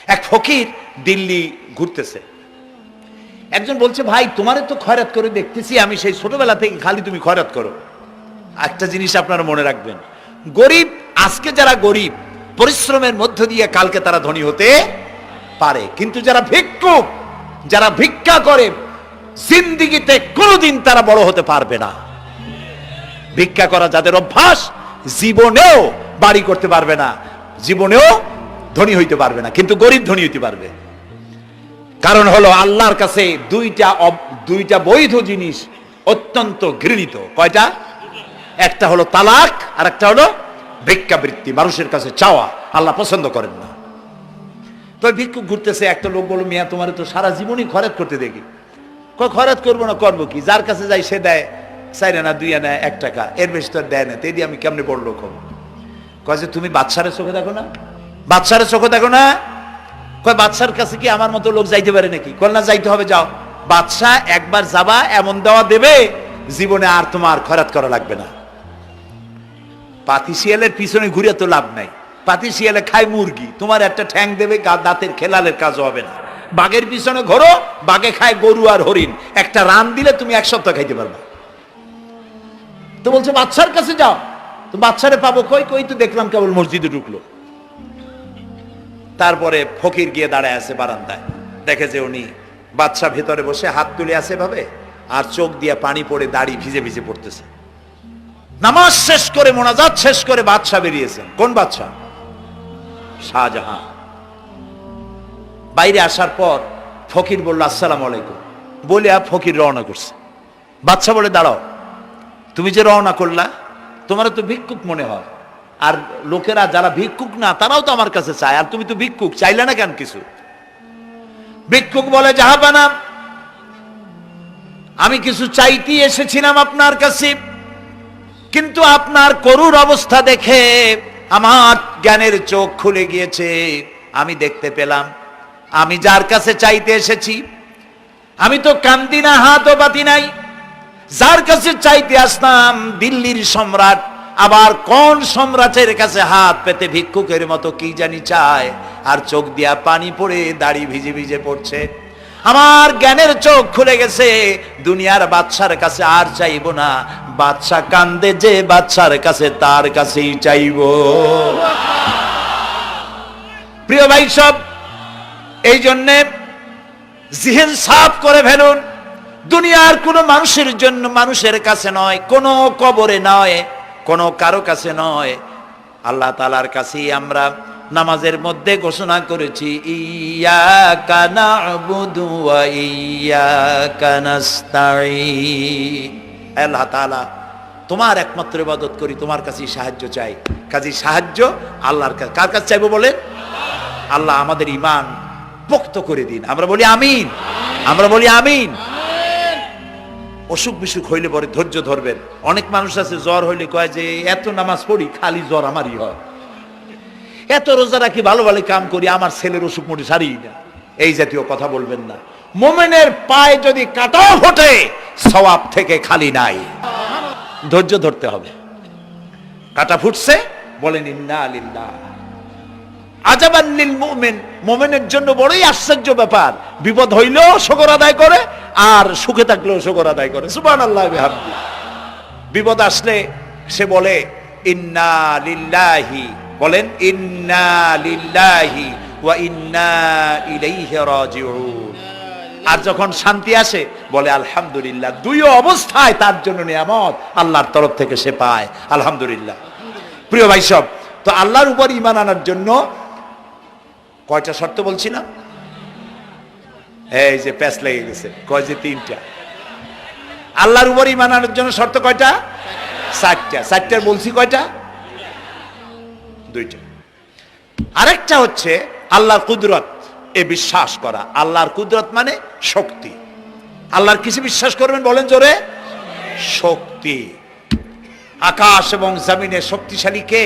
এক ফকির দিল্লি ঘুরতেছে, একজন বলছে, ভাই তোমারে তো খয়রাত করে দেখতেছি আমি সেই ছোটবেলা থেকে, খালি তুমি খয়রাত করো। একটা জিনিস আপনারা মনে রাখবেন, গরিব, আজকে যারা গরিব পরিশ্রমের মধ্য দিয়ে কালকে তারা ধনী হতে পারে, কিন্তু যারা ভিক্ষুক, যারা ভিক্ষা করে, জিন্দেগিতে কোনোদিন তারা বড় হতে পারবে না। ভিক্ষা করা যাদের অভ্যাস, জীবনেও বাড়ি করতে পারবে না, জীবনেও ধনী হইতে পারবে না, কিন্তু গরিব ধনী হইতে পারবে। কারণ হলো আল্লাহর কাছে দুইটা বৈধ জিনিস অত্যন্ত ঘৃণিত। কয়টা? একটা হলো তালাক, আর একটা হলো ভিক্ষাবৃত্তি, মানুষের কাছে চাওয়া। আল্লাহ পছন্দ করেন না। তো ভিক্ষুক ঘুরতেছে, একটা লোক বলল, মিয়া তোমার তো সারা জীবনই খরচ করতে দেখি। খরচ করবো না, করবো কি? যার কাছে যাই সে দেয় 4 আনা 2 আনা 1 টাকা, এর বেশি তো দেয় না, তেদি আমি কেমনে বড় লোক হবো? কয় যে তুমি বাদশারে চোখে দেখো না, বাদশারে চোখে দেখো না। কয় বাদশার কাছে কি আমার মতো লোক যাইতে পারে নাকি? কল না, যাইতে হবে, যাও। বাদশা একবার যাবা, এমন দেওয়া দেবে জীবনে আর তোমার খরচ করা লাগবে না। পাতি শিয়ালের পিছনে ঘুরে তো লাভ নাই, পাতি শিয়ালে খায় মুরগি, তোমার একটা ঠ্যাং দেবে, দাঁতের খেলালের কাজও হবে না। বাঘের পিছনে ঘোরো, বাঘে খায় গরু আর হরিণ, একটা রান দিলে তুমি 1 সপ্তাহ খাইতে পারবে। তো বলছে বাদশার কাছে যাও। তো বাদশারে পাবো কই? কই তো দেখলাম কেবল মসজিদে ঢুকলো। তারপরে ফকির গিয়ে দাঁড়ায় আছে বারান্দায়, দেখে যে উনি বাদশা ভেতরে বসে হাত তুলে আছে ভাবে, আর চোখ দিয়ে পানি পড়ে দাড়ি ভিজে ভিজে পড়তেছে। নামাজ শেষ করে, মোনাজাত শেষ করে বাদশা বেরিয়েছেন। কোন বাদশা? শাহজাহান। বাইরে আসার পর ফকির বলল, আসসালামু আলাইকুম বলে ফকির রওনা করছে। বাদশা বলে, দাঁড়াও, তুমি যে রওনা করলা, তোমার তো ভিক্ষুক মনে হয়, আর লোকেরা যারা ভিক্ষুক না তারাও তো আমার কাছে চায়, আর তুমি তো ভিক্ষুক, চাইলে না কেন কিছু? ভিক্ষুক বলে, জাহাপানা, আমি কিছু চাইতে এসেছিলাম আপনার কাছে, কিন্তু আপনার করুণ অবস্থা দেখে আমার জ্ঞানের চোখ খুলে গিয়েছে। আমি দেখতে পেলাম আমি যার কাছে চাইতে এসেছি, আমি তো কান্দি না, হাতও পাতি নাই। যার কাছে চাইতে আসলাম দিল্লির সম্রাট, আবার কোন সম্রাটের কাছে হাত পেতে ভিক্ষুকের মতো কি জানি চায়, আর চোখ দিয়া পানি পড়ে দাড়ি ভিজে ভিজে পড়ছে। আমার জ্ঞানের চোখ খুলে গেছে, দুনিয়ার বাদশার কাছে আর চাইব না। বাদশা কান্দে যে বাদশার কাছে, তার কাছেই চাইব। প্রিয় ভাই সব, এই জন্যে জিহ্ন সাফ করে ফেলুন। দুনিয়ার কোন মানুষের জন্য, মানুষের কাছে নয়, কোন কবরে নয়, কোন কারো কাছে নয়, আল্লাহ তাআলার কাছেই আমরা নামাজের মধ্যে ঘোষণা করেছি, ইয়াকা না'বুদু ওয়া ইয়াকা নাস্তাঈন। আল্লাহ তাআলা, তোমার একমাত্র ইবাদত করি, তোমার কাছেই সাহায্য চাই। কাজেই সাহায্য আল্লাহর কাছে। কার কাছে চাইবো বলেন? আল্লাহ আমাদের ঈমান পোক্ত করে দিন। আমরা বলি আমিন, আমরা বলি আমিন। অসুখ বিসুখ হইলে পরে ধৈর্য ধরবেন। অনেক মানুষ আছে জ্বর হইলে কয় যে এত নামাজ পড়ি খালি জ্বর আমারই হয়, এত রোজা রাখি, ভালো ভালো কাম করি, আমার ছেলের অসুখ মোটে সারি না। এই জাতীয় কথা বলবেন না। মুমিনের পায়ে যদি কাঁটাও ফোটে, সওয়াব থেকে খালি নাই। ধৈর্য ধরতে হবে। কাঁটা ফুটছে, বলেন ইন্না লিল্লাহ। আজাবান লিল মুমিন, মুমিনের জন্য বড়ই আশ্চর্য ব্যাপার, বিপদ হইলেও শুকর আদায় করে, আর সুখে থাকলেও শুকর আদায় করে। সুবহানাল্লাহ বিহামদি। বিপদ আসলে সে বলে ইন্না লিল্লাহি, বলেন ইন্না লিল্লাহি ওয়া ইন্না ইলাইহি রাজিউন। আর যখন শান্তি আসে বলে আলহামদুলিল্লাহ। দুই অবস্থায় তার জন্য নিয়ামত আল্লাহর তরফ থেকে সে পায়, আলহামদুলিল্লাহ। প্রিয় ভাই সব, তো আল্লাহর উপর ঈমান আনার জন্য কয়টা শর্ত বলছি না? এই যে প্যাচ লেগে গেছে, কয় যে 3টা। আল্লাহর উপর ঈমান আনার জন্য শর্ত কয়টা? 4টা। 4টার বলছি কয়টা? 2টা। আরেকটা হচ্ছে আল্লাহর কুদরত, এ বিশ্বাস করা। আল্লাহর কুদরত মানে শক্তি। আল্লাহর কিছু বিশ্বাস করবেন, বলেন জোরে? শক্তি। আকাশ এবং জমিনে শক্তিশালী কে?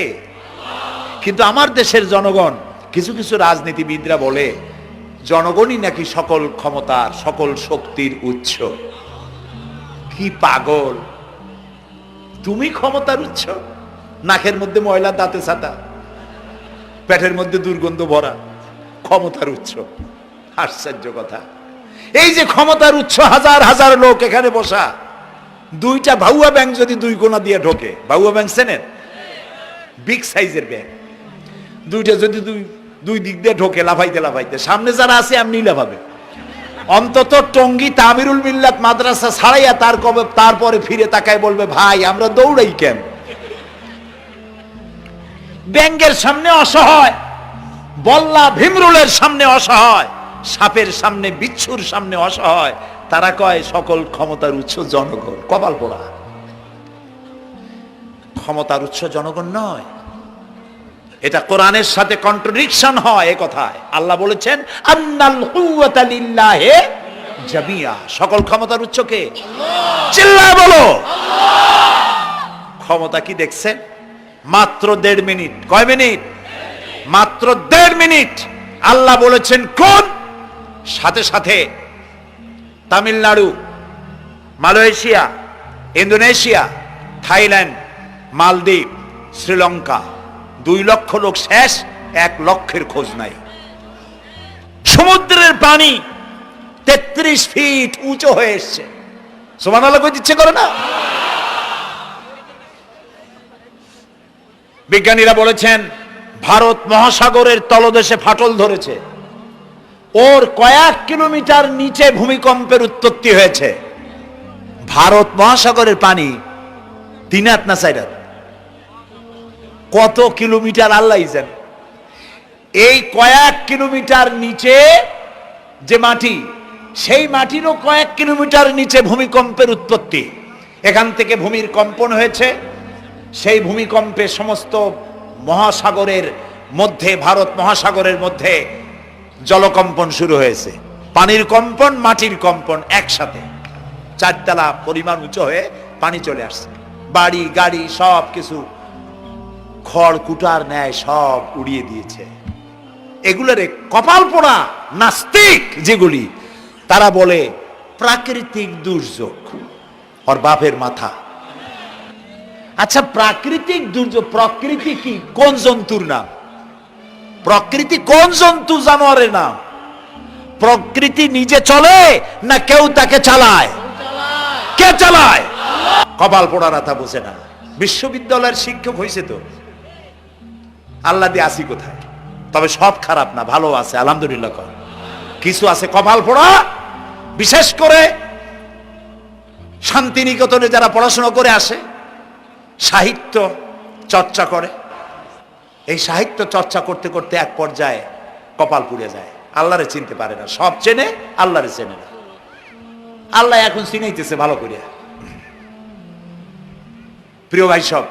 কিন্তু আমার দেশের জনগণ, কিছু কিছু রাজনীতিবিদরা বলে জনগণই নাকি সকল ক্ষমতার, সকল শক্তির উৎস। কি পাগল! তুমি ক্ষমতার উৎস? নাকের মধ্যে ময়লা, দাঁতে ছাতা, পেটের মধ্যে দুর্গন্ধ ভরা, ক্ষমতার উৎস। আশ্চর্য কথা, এই যে ক্ষমতার উৎস, হাজার হাজার লোক এখানে বসা, দুইটা ভাউয়া ব্যাংক যদি দুই কোণা দিয়ে ঢোকে, ভাউয়া ব্যাংক চেনেন? বিগ সাইজের ব্যাংক, দুইটা যদি দুই দিক দিয়ে ঢোকে লাফাইতে লাফাইতে, সামনে যারা আছে এমনি লাফাবে। অন্তত টঙ্গী তামিরুল মিল্লাত মাদ্রাসা ছাড়াইয়া তারপরে ফিরে তাকায় বলবে, ভাই আমরা দৌড়াই কেন? ব্যাংকের সামনে অসহায়, বল্লা ভীমরুলের সামনে অসহায়, সাপের সামনে বিচ্ছুর সামনে অসহায়, তারা কয় সকল ক্ষমতার উৎস জনগণ। কপাল পোড়া, ক্ষমতার উৎস জনগণ নয়। এটা কোরআনের সাথে কন্ট্রাডিকশন হয় এ কথায়। আল্লাহ বলেছেন আন্নাল কুওয়াতা লিল্লাহি জামিয়া, সকল ক্ষমতার উৎস কে? চিল্লায় বলো ক্ষমতা কি দেখছেন? মাত্র 1.5 মিনিট। কয় মিনিট? মাত্র 1.5 মিনিট। আল্লাহ বলেছেন কোন? সাথে সাথে তামিলনাড়ু, মালয়েশিয়া, ইন্দোনেশিয়া, থাইল্যান্ড, মালদ্বীপ, শ্রীলঙ্কা, 2 লক্ষ লোক শেষ, 1 লক্ষের খোঁজ নাই। সমুদ্রের পানি 33 ফিট উঁচু হয়ে এসছে। সুবহানাল্লাহ কইতে ইচ্ছে করে না? বিজ্ঞানীরা বলেছেন ভারত মহাসাগরের তলদেশে ফাটল ধরেছে, ওর কয়েক কিলোমিটার নিচে ভূমিকম্পের উৎপত্তি হয়েছে। ভারত মহাসাগরের পানি 3 হাত না 4 হাত, কত কিলোমিটার আল্লাহ জানে। এই কয়েক কিলোমিটার নিচে যে মাটি, সেই মাটিরও কয়েক কিলোমিটার নিচে ভূমিকম্পের উৎপত্তি। এখান থেকে ভূমির কম্পন হয়েছে, সেই ভূমিকম্পে সমস্ত মহাসাগরের মধ্যে, ভারত মহাসাগরের মধ্যে জলকম্পন শুরু হয়েছে। পানির কম্পন, মাটির কম্পন একসাথে 4 তলা পরিমাণ উঁচু হয়ে পানি চলে আসছে। বাড়ি গাড়ি সব কিছু খড় কুটার ন্যায় সব উড়িয়ে দিয়েছে। এগুলোর কপাল পোড়া নাস্তিক যেগুলি, তারা বলে প্রাকৃতিক দুর্যোগ। ওর বাপের মাথা। আচ্ছা, প্রাকৃতিক দুর্যোগ, প্রকৃতি কি? কোন জন্তুর নাম? প্রকৃতি কোন জন্তু জানোয়ারের নাম? প্রকৃতি নিজে চলে না কেউ তাকে চালায়? কে চালায়? কপাল পোড়ারা তা বোঝে না। বিশ্ববিদ্যালয়ের শিক্ষক হয়েছে তো, আল্লাহ দিয়ে আসি কোথায়? তবে সব খারাপ না, ভালো আছে আলহামদুলিল্লাহ। কিছু আছে কপাল পোড়া, বিশেষ করে শান্তিনিকেতনে যারা পড়াশোনা করে আসে, সাহিত্য চর্চা করে, এই সাহিত্য চর্চা করতে করতে এক পর্যায়ে কপাল পুড়ে যায়, আল্লাহরে চিনতে পারে না। সব চেনে, আল্লাহরে চেনে না। আল্লাহ এখন চিনাইতেছে ভালো করিয়া। প্রিয় ভাই সব,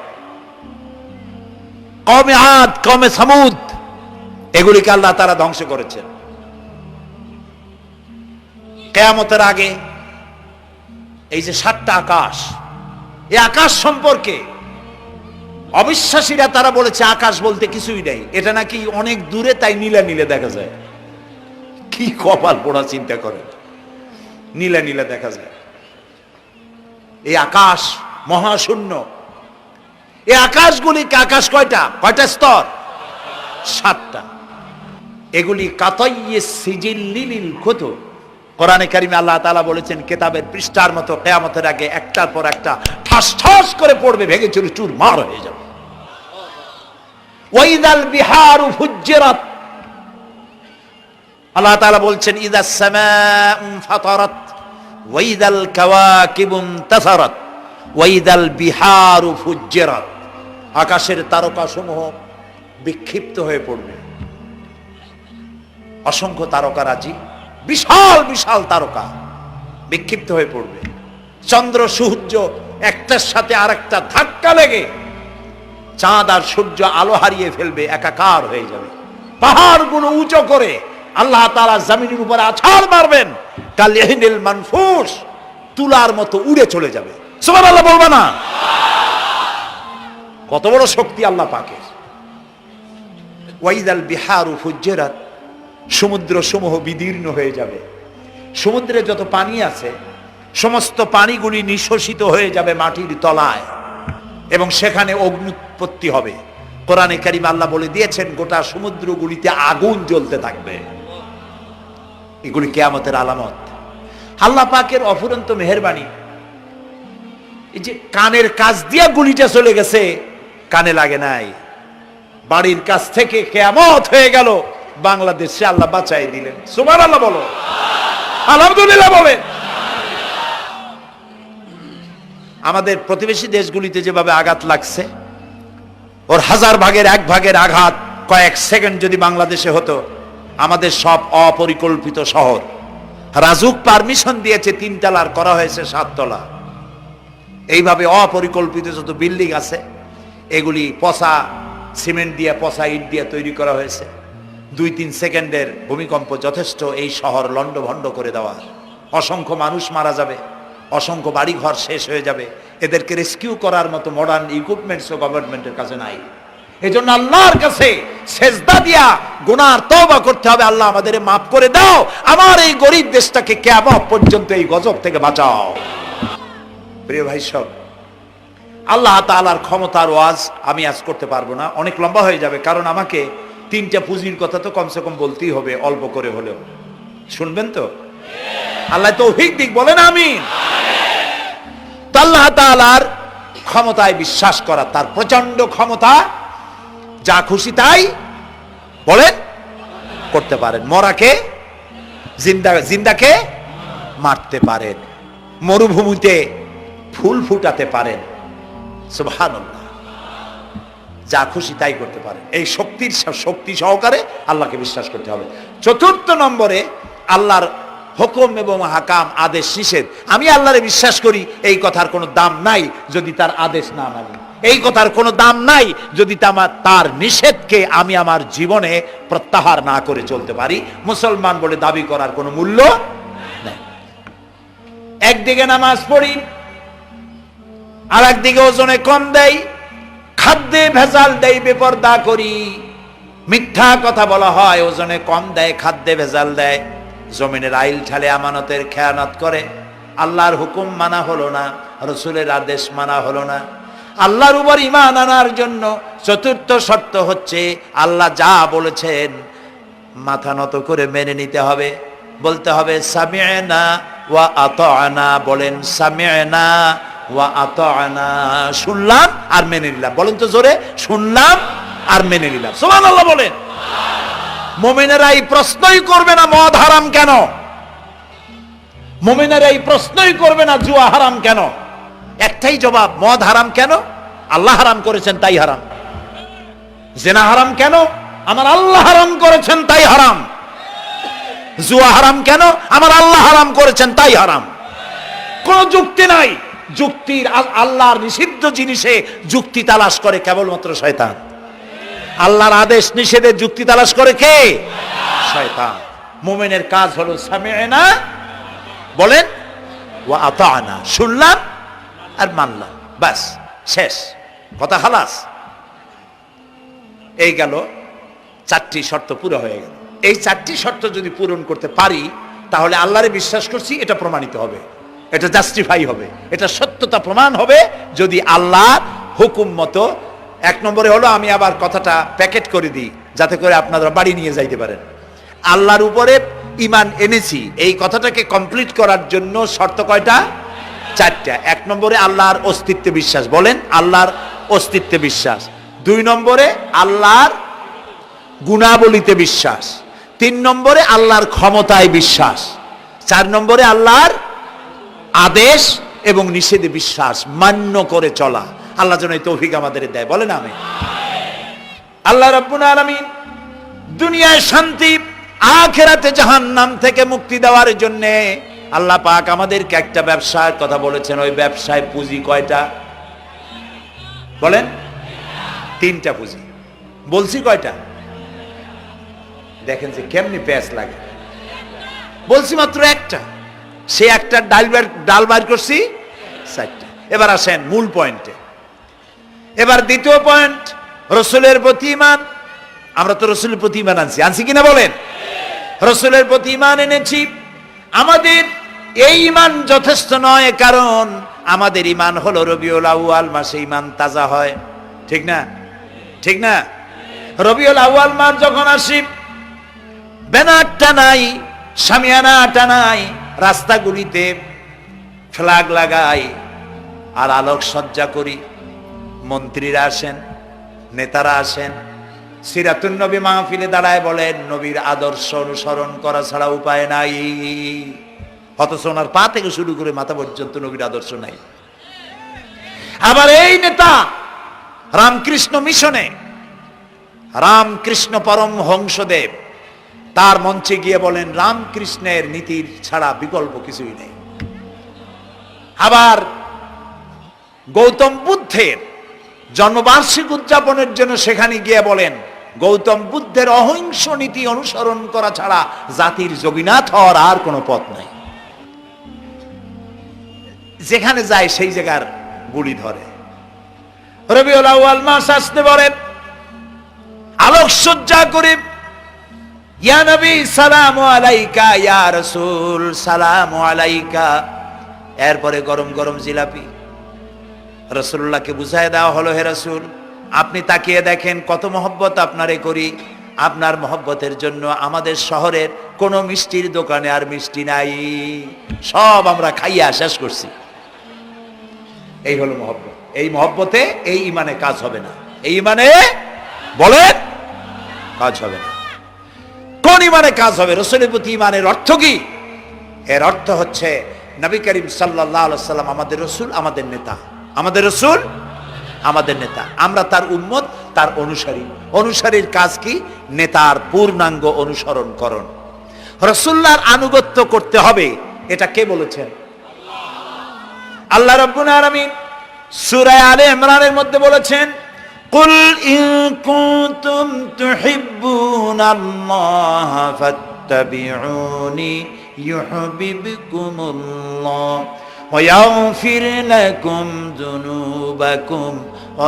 কওমে আদ, কওমে সামুদ, এগুলিকে আল্লাহ তারা ধ্বংস করেছেন। কিয়ামতের আগে এই যে 7টা আকাশ, এই আকাশ সম্পর্কে অবিশ্বাসীরা তারা বলেছে আকাশ বলতে কিছুই নাই, এটা নাকি অনেক দূরে, তাই নীলা নীলে দেখা যায়। কি কপাল পোড়া চিন্তা করে, নীলা নীলা দেখা যায়। এই আকাশ মহাশূন্য। এই আকাশগুলিকে, আকাশ কয়টা? কয়টা স্তর? 7টা। এগুলি কাতাইয়ে সিজিল্লিল কুতুব। কোরআনে কারিমে আল্লাহ তাআলা বলেছেন কিতাবের পৃষ্ঠার মতো কিয়ামতের আগে একটার পর একটা ঠাস ঠাস করে পড়বে, ভেঙে চুরমার হয়ে যাবে। ওয়াইদাল বিহারু ফুজ্জিরাত, আল্লাহ তাআলা বলছেন ইদাস সামাউ ফাতারাত ওয়াইদাল কাওয়াকিবু ইনতাসারাত ওয়াইদাল বিহারু ফুজ্জিরাত। আকাশের তারকাসমূহ বিক্ষিপ্ত হয়ে পড়বে। অসংখ্য তারকারাজি, বিশাল বিশাল তারকা বিক্ষিপ্ত হয়ে পড়বে। চন্দ্র সূর্য একটার সাথে আরেকটা ধাক্কা লেগে চাঁদ আর সূর্য আলো হারিয়ে ফেলবে, একাকার হয়ে যাবে। পাহাড়গুলো উঁচু করে আল্লাহ তাআলা জমিনের উপরে আছাড় মারবেন, কালিহিনিল মানফুস, তুলার মতো উড়ে চলে যাবে। সুবহানাল্লাহ বলবা না? কত বড় শক্তি আল্লাহ পাকের। ওয়াইদাল বিহারু ফুজ্জিরাত, সমুদ্র সমূহ বিদীর্ণ হয়ে যাবে। সমুদ্রে যত পানি আছে সমস্ত পানিগুলি নিঃশোষিত হয়ে যাবে মাটির তলায়, এবং সেখানে অগ্নুৎপত্তি হবে। কোরআনে কারিম আল্লাহ বলে দিয়েছেন গোটা সমুদ্রগুলিতে আগুন জ্বলতে থাকবে। এগুলি কিয়ামতের আলামত। আল্লাহ পাকের অফুরন্ত মেহেরবানি। এই যে কানের কাছ দিয়া গুলিটা চলে গেছে, কানে লাগে নাই, বাড়ির কাছ থেকে কিয়ামত হয়ে গেল, বাংলাদেশে আল্লাহ বাঁচাই দিলেন। সুবহানাল্লাহ বলো, আলহামদুলিল্লাহ বলেন। আমাদের প্রতিবেশী দেশগুলিতে যেভাবে আঘাত লাগছে, ওর 1000 ভাগের 1 ভাগের আঘাত কয়েক সেকেন্ড যদি বাংলাদেশে হতো, আমাদের সব অপরিকল্পিত শহর, রাজুক পারমিশন দিয়েছে 3 তলার, করা হয়েছে 7 তলা। এইভাবে অপরিকল্পিত যত বিল্ডিং আছে এগুলি পচা সিমেন্ট দিয়ে, পচা ইট দিয়ে তৈরি করা হয়েছে। 2-3 সেকেন্ডের ভূমিকম্প যথেষ্ট এই শহর লন্ডভন্ড করে দেওয়ার। অসংখ্য মানুষ মারা যাবে, অসংখ্য বাড়ি ঘর শেষ হয়ে যাবে। এদেরকে রেস্কিউ করার মতো মডার্ন ইকুইপমেন্টসও গভর্নমেন্টের কাছে নাই। এই জন্য আল্লাহর কাছে সেজদা দিয়া গুনার তওবা করতে হবে, আল্লাহ আমাদের মাফ করে দাও, আমার এই গরিব দেশটাকে কিয়ামত পর্যন্ত এই গজব থেকে বাঁচাও। প্রিয় ভাই সব, আল্লাহ তাআলার ক্ষমতার ওয়াজ আমি আজ করতে পারবো না, অনেক লম্বা হয়ে যাবে, কারণ আমাকে 3টা পুঁজির কথা তো কমসে কম বলতেই হবে, অল্প করে হলেও। শুনবেন তো? আল্লাহ তৌফিক দিক, বলেন আমিন। আল্লাহ তাআলার ক্ষমতায় বিশ্বাস করা, তার প্রচন্ড ক্ষমতা, যা খুশি তাই বলেন করতে পারেন। মরাকে জিন্দাকে মারতে পারেন, মরুভূমিতে ফুল ফুটাতে পারেন। সুবহানাল্লাহ, যা খুশি তাই করতে পারেন। এই শক্তি সহকারে আল্লাহকে বিশ্বাস করতে হবে। 4 নম্বরে আল্লাহর হুকুম এবং হাকাম, আদেশ নিষেধ। আমি আল্লাহরে বিশ্বাস করি, এই কথার কোনো দাম নাই যদি তার আদেশ না মানি। এই কথার কোনো দাম নাই যদি তার নিষেধকে আমি আমার জীবনে প্রত্যাহার না করে চলতে পারি। মুসলমান বলে দাবি করার কোনো মূল্য নেই। একদিকে নামাজ পড়ি, আর একদিকে ওজনে কম দেয়, খাদ্যে ভেজাল দেয়, বেপরদা করি, মিথ্যা কথা বলা হয়, ওজনে কম দেয়, খাদ্যে ভেজাল দেয়, জমিনের আইল ঠালে আমানতের খেয়ানত করে, আল্লাহর হুকুম মানা হলো না, রসুলের আদেশ মানা হলো না। আল্লাহর উপর ঈমান আনার জন্য 4র্থ শর্ত হচ্ছে আল্লাহ যা বলেছেন মাথা নত করে মেনে নিতে হবে, বলতে হবে সামি'না ওয়া আতা'না। বলেন সামি'না ওয়া আতা'না, শুনলাম আর মেনে নিলাম। বলেন তো জোরে, শুনলাম আর মেনে নিলাম। সুবহানাল্লাহ বলেন। মুমিনেরা এই প্রশ্নই করবে না মদ হারাম কেন, মুমিনেরা এই প্রশ্নই করবে না জুয়া হারাম কেন। একটাই জবাব, মদ হারাম কেন? আল্লাহ হারাম করেছেন তাই হারাম। জিনা হারাম কেন? আমার আল্লাহ হারাম করেছেন তাই হারাম। জুয়া হারাম কেন? আমার আল্লাহ হারাম করেছেন তাই হারাম। কোন যুক্তি নাই। যুক্তির, আল্লাহর নিষিদ্ধ জিনিসে যুক্তি তালাশ করে কেবলমাত্র শয়তান। আল্লাহর আদেশ নিষেধে যুক্তি তালাশ করে কে? শয়তান। মুমিনের কাজ হলো সামি'না, বলেন, ওয়া আতা'না, শুনলাম আর মানলাম, বাস, শেষ কথা, খালাস। এই গেল 4টি শর্ত পুরো হয়ে গেল। এই 4টি শর্ত যদি পূরণ করতে পারি তাহলে আল্লাহরে বিশ্বাস করছি এটা প্রমাণিত হবে, এটা জাস্টিফাই হবে, এটা সত্যতা প্রমাণ হবে যদি আল্লাহর হুকুম মতো। 1 নম্বরে হলো, আমি আবার কথাটা প্যাকেট করে দিই যাতে করে আপনারা বাড়ি নিয়ে যাইতে পারেন। আল্লাহর উপরে ঈমান এনেছি, এই কথাটাকে কমপ্লিট করার জন্য শর্ত কয়টা? 4টা। 1 নম্বরে আল্লাহর অস্তিত্বে বিশ্বাস, বলেন আল্লাহর অস্তিত্বে বিশ্বাস। 2 নম্বরে আল্লাহর গুণাবলীতে বিশ্বাস। 3 নম্বরে আল্লাহর ক্ষমতায় বিশ্বাস। 4 নম্বরে আল্লাহর আদেশ এবং নিষেধে বিশ্বাস, মান্য করে চলা। আল্লাহ যেন এই তৌফিক আমাদের দেয়, বলেন আমিন। আল্লাহ রাব্বুল আলামিন দুনিয়ায় শান্তি, আখিরাতে জাহান্নাম থেকে মুক্তি দেওয়ার জন্য আল্লাহ পাক আমাদেরকে একটা ব্যবসার কথা বলেছেন। ওই ব্যবসায় পুঁজি কয়টা? বলেন। 3টা পুঁজি। বলছি কয়টা? দেখেন যে কেমনি প্যাঁচ লাগে। বলছি মাত্র একটা, সে একটা ডাল বার করছি 4টা। এবার আসেন মূল পয়েন্টে। এবার দ্বিতীয় পয়েন্ট, রসুলের প্রতি ঈমান। আমরা তো রসুলের প্রতি ঈমান আনছি কিনা বলেন? রসুলের প্রতি ঈমান এনেছি। আমাদের এই ঈমান যথেষ্ট নয়, কারণ আমাদের ঈমান হলো রবিউল আউয়াল মাসে ঈমান তাজা হয়, ঠিক না? ঠিক না? রবিউল আউয়াল মাস যখন আসি, ব্যানার টানাই, শামিয়ানা টানাই, রাস্তাগুলিতে ফ্ল্যাগ লাগাই আর আলোক সজ্জা করি। মন্ত্রীরা আসেন, নেতারা আসেন, সিরাতুন নবী মাহফিলে দাঁড়ায় বলেন নবীর আদর্শ অনুসরণ করা ছাড়া উপায় নাই। অথচ ওনার পা থেকে শুরু করে মাথা পর্যন্ত নবীর আদর্শ নাই। আবার এই নেতা রামকৃষ্ণ মিশনে, রামকৃষ্ণ পরমহংসদেব তার মঞ্চে গিয়ে বলেন রামকৃষ্ণের নীতির ছাড়া বিকল্প কিছুই নেই। আবার গৌতম বুদ্ধের জন্মবার্ষিকী উদযাপনের জন্য সেখানে গিয়ে বলেন গৌতম বুদ্ধের অহিংস নীতি অনুসরণ করা ছাড়া জাতির যোগীনাথ হওয়ার আর কোনো পথ নাই। যেখানে যায় সেই জায়গার গুলি ধরে। রবিউল আউয়াল মাস আসতে পারে, আলোকসজ্জা করে ইয়া নবী সালামু আলাইকা, ইয়া রাসূল সালামু আলাইকা। এরপরে গরম গরম জিলাপি রাসূলুল্লাহকে বুঝায় দেওয়া হলো, হে রাসূল আপনি তাকিয়ে দেখেন কত মহব্বত আপনারে করি, আপনার মহব্বতের জন্য আমাদের শহরের কোনো মিষ্টির দোকানে আর মিষ্টি নাই, সব আমরা খাইয়া শেষ করছি। এই হলো মহব্বত। এই মহব্বতে এই ইমানে কাজ হবে না। এই ইমানে বলেন কাজ হবে না। কোন ইমানে কাজ হবে? রাসূলের প্রতি ইমানের অর্থ কি? এর অর্থ হচ্ছে নবী করিম সাল্লাল্লাহু আলাইহি সাল্লাম আমাদের রাসূল, আমাদের নেতা। আমাদের রাসূল আমাদের নেতা, আমরা তার উম্মত, তার অনুসারী। অনুসারীর কাজ কি? নেতার পূর্ণাঙ্গ অনুসরণ করণ। রাসূলুল্লাহর আনুগত্য করতে হবে, এটা কে বলেছেন? আল্লাহ রাব্বুল আলামিন সূরা আলে ইমরানের মধ্যে বলেছেন কুল ইন কুনতুম তুহিব্বুনাল্লাহ ফাত্তাবিউনি ইউহিব্বুকুমুল্লাহ ওয়া ইয়াগফির লাকুম যুনুবাকুম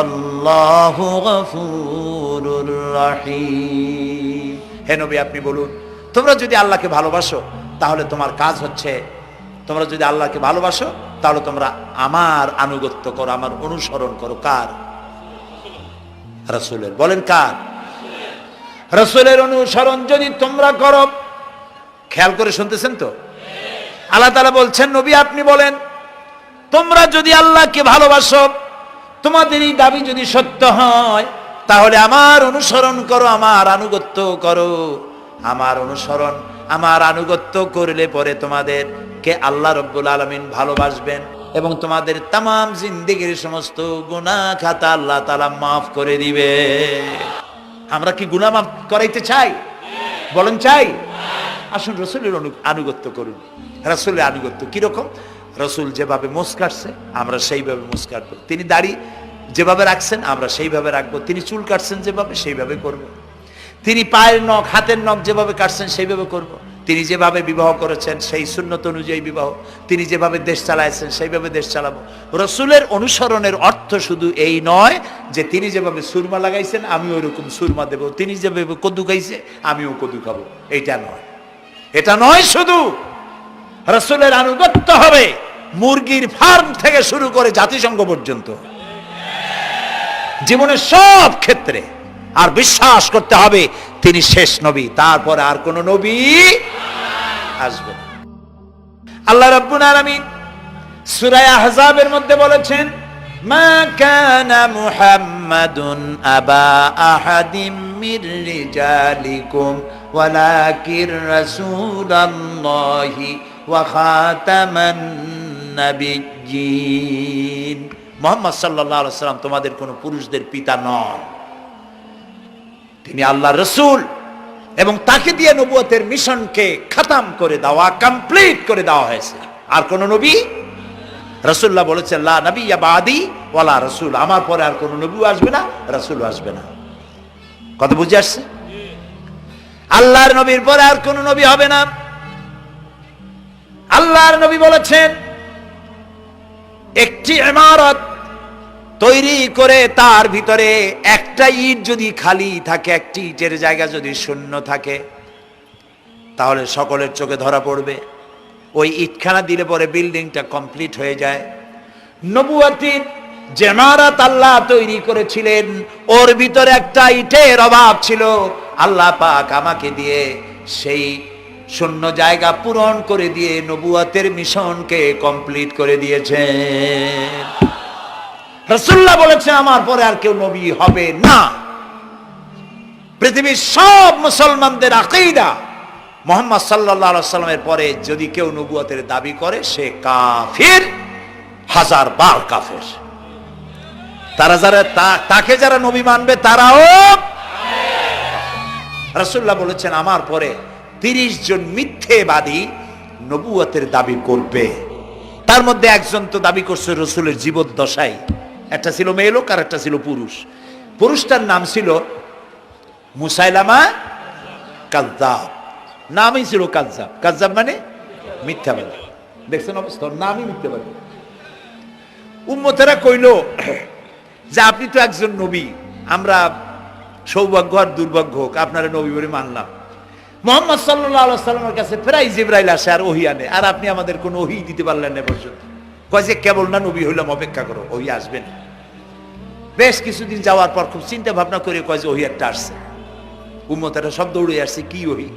আল্লাহু গফুরুর রহিম। হে নবী আপনি বলুন, তোমরা যদি আল্লাহকে ভালোবাসো তাহলে তোমার কাজ হচ্ছে, তোমরা যদি আল্লাহকে ভালোবাসো তাহলে তোমরা আমার আনুগত্য করো, আমার অনুসরণ করো। কার? রাসূলের। বলেন কার? রাসূলের অনুসরণ যদি তোমরা করো, খেয়াল করে শুনতেছেন তো? আল্লাহ তাআলা বলছেন নবী আপনি বলেন তোমরা যদি আল্লাহকে ভালোবাসো, তোমাদের এই দাবি যদি সত্য হয় তাহলে আমার অনুসরণ করো, আমার আনুগত্য করো। আমার অনুসরণ, আমার আনুগত্য করলে পরে তোমাদেরকে আল্লাহ রাব্বুল আলামিন ভালোবাসবেন এবং তোমাদের তামাম জিন্দেগির সমস্ত গুনাহ খাতা আল্লাহ তাআলা মাফ করে দিবে। আমরা কি গুনাহ মাফ করাইতে চাই? বলেন চাই? আসুন রাসূলের আনুগত্য করুন। রাসূলের আনুগত্য কিরকম? রাসূল যেভাবে মোস কাটছে আমরা সেইভাবে মোস কাটবো। তিনি দাড়ি যেভাবে রাখছেন আমরা সেইভাবে রাখবো। তিনি চুল কাটছেন যেভাবে সেইভাবে করব। তিনি পায়ের নখ, হাতের নখ যেভাবে কাটছেন সেইভাবে করব। তিনি যেভাবে বিবাহ করেছেন সেই সুন্নত অনুযায়ী বিবাহ, তিনি যেভাবে দেশ চালাইছেন সেইভাবে দেশ চালাবো। রাসূলের অনুসরণের অর্থ শুধু এই নয় যে তিনি যেভাবে সুরমা লাগাইছেন আমি ওইরকম সুরমা দেব, তিনি যেভাবে কদু খাইছে আমিও কদু খাবো, এইটা নয়। এটা নয়, শুধু রাসূলের আনুগত্য হবে মুরগির ফার্ম থেকে শুরু করে জাতিসংঘ পর্যন্ত, জীবনের সব ক্ষেত্রে। আর বিশ্বাস করতে হবে তিনি শেষ নবী, তারপরে আর কোন নবী আসবে না। আল্লাহ রাব্বুল আলামিন সূরা আহজাবের মধ্যে বলেছেন মা কানা মুহাম্মাদুন আবা আহাদিম মির রিজালিকুম ওয়ালাকির রাসূলুল্লাহি ওয়া খাতামান নাবিয়্যিন। মুহাম্মদ সাল্লাল্লাহু আলাইহি ওয়াসাল্লাম তোমাদের কোন পুরুষদের পিতা নন, তিনি আল্লাহর রাসূল এবং তাকে দিয়ে নবুয়তের মিশনকে খতম করে দেওয়া, কমপ্লিট করে দেওয়া হয়েছে। আর কোন নবী? রাসূলুল্লাহ বলেছেন লা নবিয়্যা বাদি ওয়ালা রাসূল, আমার পরে আর কোন নবী আসবে না, রাসূল আসবে না। কথা বুঝে আসছে? আল্লাহর নবীর পরে আর কোন নবী হবে না। আল্লাহর নবী বলেছেন একটি ইমারত তৈরি করে তার ভিতরে একটা ইট যদি খালি থাকে, একটি ইটের জায়গা যদি শূন্য থাকে তাহলে সকলের চোখে ধরা পড়বে। ওই ইটখানা দিলে পরে বিল্ডিংটা কমপ্লিট হয়ে যায়। নবুয়তের যে ইমারত আল্লাহ তৈরি করেছিলেন ওর ভিতরে একটা ইটের অভাব ছিল, আল্লাহ পাক আমাকে দিয়ে সেই শূন্য জায়গা পূরণ করে দিয়ে নবুয়তের মিশনকে কমপ্লিট করে দিয়েছেন। রাসূলুল্লাহ বলেছেন আমার পরে আর কেউ নবী হবে না। পৃথিবীর সব মুসলমানদের আকীদা মুহাম্মদ সাল্লাল্লাহু আলাইহি ওয়াসাল্লামের পরে যদি কেউ নবুয়তের দাবি করে সে কাফির, হাজার বার কাফের। তারা যারা তাকে যারা নবী মানবে তারাও। রাসূলুল্লাহ বলেছেন আমার পরে 30 জন মিথ্যেবাদী নবুয়তের দাবি করবে। তার মধ্যে একজন তো দাবি করছে রাসূলের জীবদ্দশায়, একটা ছিল মেয়ে লোক আর একটা ছিল পুরুষ। পুরুষটার নাম ছিল মুসাইলামা কাযযাব, নামই ছিল কাযযাব। কাযযাব মানে মিথ্যাবাদী। দেখছেন অবস্থা, নামই মিথ্যাবাদী। উম্মতেরা কইল যে আপনি তো একজন নবী, আমরা সৌভাগ্য আর দুর্ভাগ্য হোক আপনারা নবী বলে মানলাম। মুহাম্মদ সাল্লাল্লাহু আলাইহি ওয়াসাল্লামের কাছে প্রায় জিবরাইল আসে আর ওহী আনে, আর আপনি আমাদের কোনো ওহী দিতে পারলেন না পর্যন্ত। কয় যে কেবল না নবী হইলাম, অপেক্ষা করো, ওহী আসবেন। বেশ কিছুদিন যাওয়ার পর খুব চিন্তা ভাবনা করে কয় যে ওহী একটা আসছে। উম্মতেরা সব দৌড়ে আসছে, কি ওহী?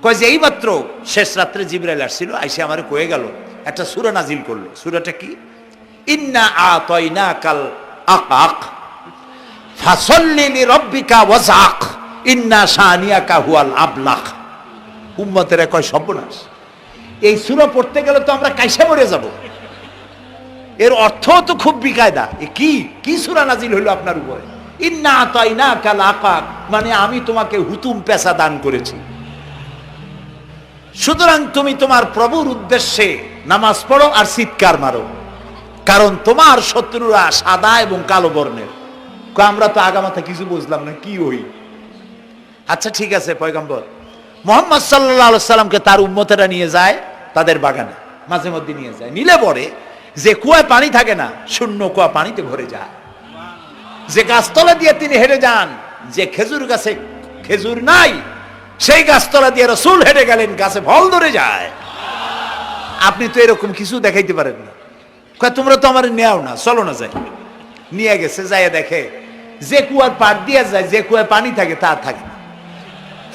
কয় যে এইমাত্র শেষ রাত্রে জিবরাইল আসছিল, আইসে আমারে কয়ে গেল একটা সূরা নাজিল করলো। সূরাটা কি? ইন্না আতাইনাকাল আকাক ফাসাল্লি লিরাব্বিকা ওয়াজআক ইন্না শানিয়াকা হুয়াল আবলাক। উম্মতেরা কয় সর্বনাশ, এই সূরা পড়তে গেলে তো আমরা কাইসা মরে যাব। এর অর্থ তো খুব বিকায়দা। এ কি সূরা নাজিল হইল আপনার উপরে? ইন্না আতাইনাকাল আকাক মানে আমি তোমাকে হুতুম পেশা দান করেছি, সুতরাং তুমি তোমার প্রভুর উদ্দেশ্যে নামাজ পড়ো আর চিৎকার মারো, কারণ তোমার শত্রুরা সাদা এবং কালো বর্ণের। আমরা তো আগামাথা কিছু বুঝলাম না, কি ওই? আচ্ছা ঠিক আছে, পয়গম্বর মুহাম্মদ সাল্লাল্লাহু আলাইহি সাল্লামকে তার উম্মতেরা নিয়ে যায় তাদের বাগানে, মাঝে মধ্যে নিয়ে যায়। নিলে পরে যে কুয়ায় পানি থাকে না, শূন্য কুয়া পানিতে ভরে যায়। যে গাছতলা দিয়ে তিনি হেঁটে যান, যে খেজুর গাছে খেজুর নাই সেই গাছতলা দিয়ে রাসূল হেঁটে গেলেন, গাছে ফল ধরে যায়। আপনি তো এরকম কিছু দেখাইতে পারেন না। কয় তোমরা তো আমার নেও না, চলো না যাই। নিয়ে গেছে, যাইয়া দেখে যে কুয়ার পাড় দিয়ে যায়, যে কুয়ায় পানি থাকে তা থাকে না,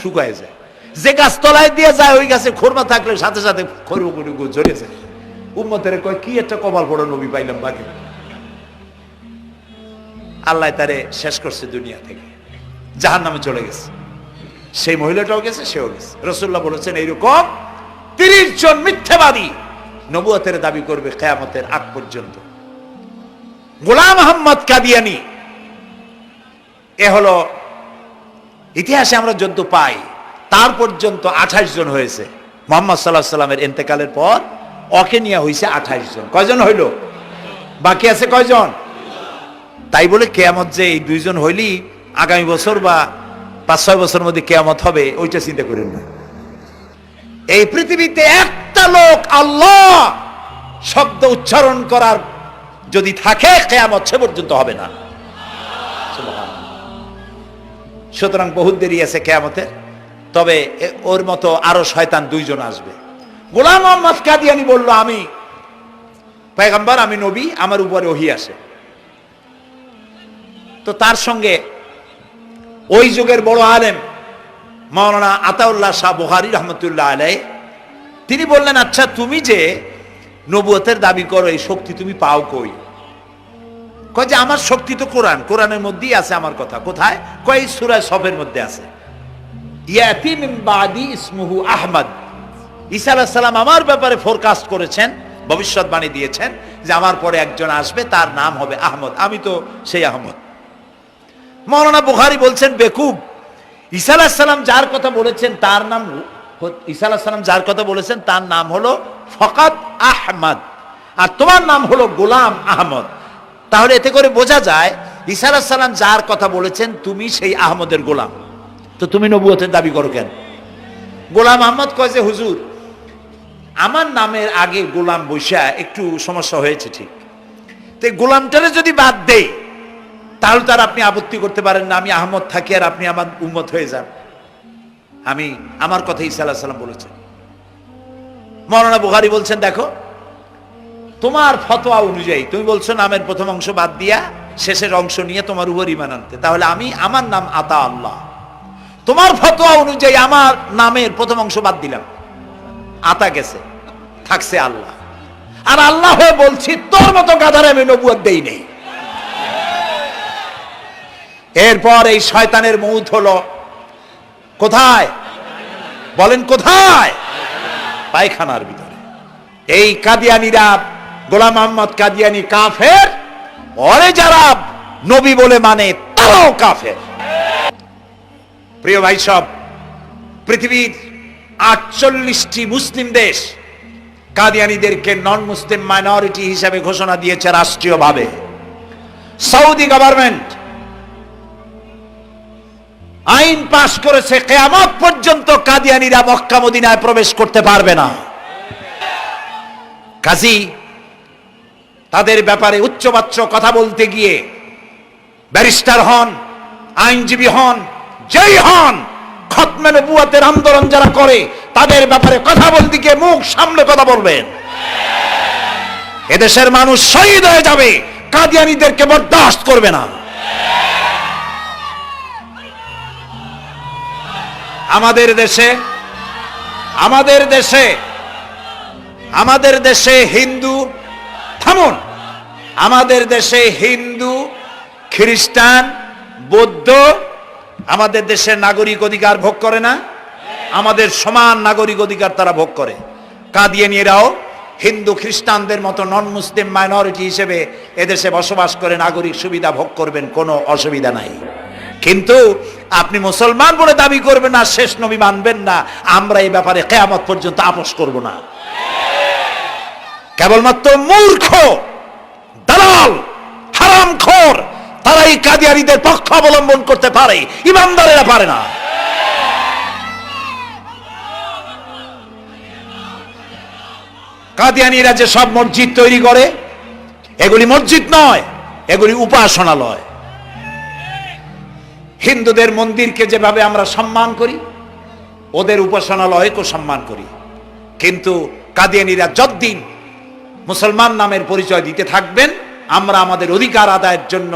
শুকায় যায়। যে গাছ তলায় দিয়ে যায় ওই গাছে খোরমা থাকলে সাথে সাথে খরু ঝরে যায়। উম্মতের কয় কি একটা কপাল পড়ো নবী পাইলাম বাকি। আল্লাহ তারে শেষ করছে দুনিয়া থেকে, জাহান্নামে চলে গেছে। সেই মহিলাটাও গেছে, সেও গেছে। রাসূলুল্লাহ বলেছেন এইরকম 30 জন মিথ্যাবাদী নবুয়তের দাবি করবে কিয়ামতের আগ পর্যন্ত। গোলাম আহমদ কাদিয়ানী, এ হলো ইতিহাসে আমরা যদ্য পাই তার পর্যন্ত 28 জন হয়েছে। মুহাম্মদ সাল্লাল্লাহু আলাইহি সাল্লামের ইন্তেকালের পর ওকে নিয়ে হয়েছে 28 জন। কয়জন হইল? বাকি আছে কয়জন? তাই বলে কিয়ামত যে এই 2 জন হইলি আগামী বছর বা 5-6 বছরের মধ্যে কিয়ামত হবে ওইটা চিন্তা করেন না। এই পৃথিবীতে একটা লোক আল্লাহ শব্দ উচ্চারণ করার যদি থাকে কিয়ামত সে পর্যন্ত হবে না। সুতরাং বহুত দেরি আছে কিয়ামতে। তবে ওর মতো আরো শয়তান 2 জন আসবে। গোলাম আহমদ কাদিয়ানী বলল আমি পয়গম্বর, আমি নবী, আমার উপরে ওহী আসে। তো তার সঙ্গে ওই যুগের বড় আলেম মাওলানা আতাউল্লাহ শাহ বুখারী রহমতুল্লাহ আলাইহি তিনি বললেন, আচ্ছা তুমি যে নবুয়তের দাবি করো এই শক্তি তুমি পাও কই? কয় যে আমার শক্তি তো কোরআন, কোরআনের মধ্যেই আছে আমার কথা। কোথায়? কয় সূরা সফের মধ্যে আছে, ইয়াতি মিন বাদি ইসমুহু আহমদ। ঈসা আলাইহিস সালাম আমার ব্যাপারে ফোরকাস্ট করেছেন, ভবিষ্যৎবাণী দিয়েছেন যে আমার পরে একজন আসবে তার নাম হবে আহমদ, আমি তো সেই আহমদ। মাওলানা বুখারী বলছেন বেকুব, ঈসা আলাইহিস সালাম যার কথা বলেছেন তার নাম, ঈসা আলাইহিস সালাম যার কথা বলেছেন তার নাম হলো ফকাত আহমদ, আর তোমার নাম হলো গোলাম আহমদ। তাহলে এতে করে বোঝা যায় ঈসা আলাইহিস সালাম যার কথা বলেছেন তুমি সেই আহমদের গোলাম, তো তুমি নবুয়তের দাবি করো কেন? গোলাম আহমদ কয় যে হুজুর আমার নামের আগে গোলাম বৈশা একটু সমস্যা হয়েছে, ঠিক, তো গোলামটারে যদি বাদ দেই তাহলে তার আপনি আপত্তি করতে পারেন না আমি আহমদ থাকি আর আপনি আমার উম্মত হয়ে যান। আমি আমার কথা ঈসা আলাইহিস সালাম বলেছেন। মাওলানা বুখারী বলছেন দেখো তোমার ফতোয়া অনুযায়ী তুমি বলছো নামের প্রথম অংশ বাদ দিয়া শেষের অংশ নিয়ে তোমার উপর ঈমান আনতে, তাহলে আমার নাম আতা আল্লাহ, তোমার ফতোয়া অনুযায়ী আমার নামের প্রথম অংশ বাদ দিলাম, আতা গেছে, থাকছে আল্লাহ। আর আল্লাহ হয়ে বলছি তোর মতো গাধারে আমি নবুয়ত দেই নেই। এরপর এই শয়তানের মৌত হলো কোথায় বলেন? কোথায়? পায়খানার ভিতরে। এই কাদিয়ানীরা, গোলাম মোহাম্মদ কাদিয়ানী কাফের, ওরে যারা নবী বলে মানে তারাও কাফের। প্রিয় ভাই সব, পৃথিবীর 48টি মুসলিম দেশ কাদিয়ানীদেরকে নন মুসলিম মাইনরিটি হিসেবে ঘোষণা দিয়েছে রাষ্ট্রীয়ভাবে। সৌদি গভর্নমেন্ট আইন পাশ করেছে কিয়ামত পর্যন্ত কাদিয়ানীরা মক্কা মদিনায় প্রবেশ করতে পারবে না। কাজী তাদের ব্যাপারে উচ্চবাচ্য কথা বলতে গিয়ে ব্যারিস্টার হন, আইনজীবী হন, যেই হন, খতমে নবুয়তের আন্দোলন যারা করে তাদের ব্যাপারে কথা বলতে গিয়ে মুখ সামনে কথা বলবেন। এদেশের মানুষ শহীদ হয়ে যাবে, কাদিয়ানীদেরকে বরদাস্ত করবে না। আমাদের দেশে হিন্দু, থামুন, আমাদের দেশে হিন্দু, খ্রিস্টান, বৌদ্ধ আমাদের দেশের নাগরিক অধিকার ভোগ করে না? আমাদের সমান নাগরিক অধিকার তারা ভোগ করে। কাদিয়ানীরাও হিন্দু খ্রিস্টানদের মতো নন মুসলিম মাইনরিটি হিসেবে এদেশে বসবাস করে নাগরিক সুবিধা ভোগ করবেন, কোনো অসুবিধা নাই। কিন্তু আপনি মুসলমান বলে দাবি করবেন না, শেষ নবী মানবেন না, আমরা এই ব্যাপারে কিয়ামত পর্যন্ত আপোষ করব না। কেবলমাত্র মূর্খ, দালাল, হারামখোর তারাই কাদিয়ানীদের পক্ষ অবলম্বন করতে পারে, ইমানদারেরা পারে না। কাদিয়ানীরা যে সব মসজিদ তৈরি করে, এগুলি মসজিদ নয়, এগুলি উপাসনালয়। হিন্দুদের মন্দিরকে যেভাবে আমরা সম্মান করি, ওদের উপাসনালয়কেও সম্মান করি। কিন্তু কাদিয়ানীরা যতদিন মুসলমান নামের পরিচয় দিতে থাকবেন, আমরা আমাদের অধিকার আদায়ের জন্য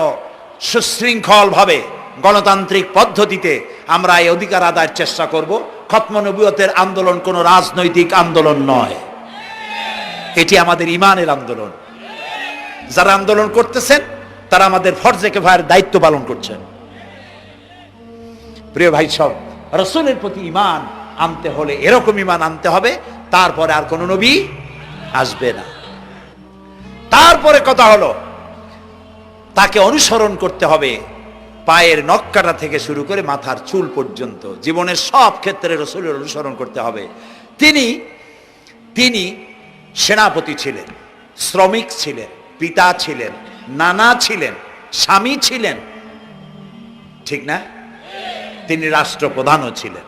সুশৃঙ্খল ভাবে গণতান্ত্রিক পদ্ধতিতে আমরা এই অধিকার আদায়ের চেষ্টা করব। খতম নবুয়তের আন্দোলন কোনো রাজনৈতিক আন্দোলন নয়, এটি আমাদের ইমানের আন্দোলন। যারা আন্দোলন করতেছেন তারা আমাদের ফরজে কিফায়ার দায়িত্ব পালন করছেন। প্রিয় ভাই সব, রাসূলের প্রতি ঈমান আনতে হলে এরকম ঈমান আনতে হবে, তারপরে আর কোনো নবী আসবে না। তারপরে কথা হলো তাকে অনুসরণ করতে হবে পায়ের নখকাটা থেকে শুরু করে মাথার চুল পর্যন্ত, জীবনের সব ক্ষেত্রে রাসূলের অনুসরণ করতে হবে। তিনি সেনাপতি ছিলেন, শ্রমিক ছিলেন, পিতা ছিলেন, নানা ছিলেন, স্বামী ছিলেন, ঠিক না? তিনি রাষ্ট্রপ্রধানও ছিলেন।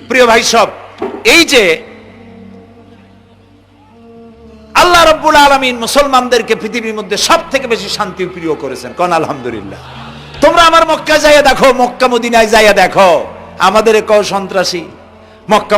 প্রিয় ভাই সব, এই যে আল্লাহ রাব্বুল আলামিন মুসলমানদেরকে পৃথিবীর মধ্যে সবথেকে বেশি শান্তি প্রিয় করেছেন, কোন আলহামদুলিল্লাহ। তোমরা আমার মক্কা যাইয়া দেখো, মক্কা মদিনায় যাইয়া দেখো, আমাদের কেউ সন্ত্রাসী মক্কা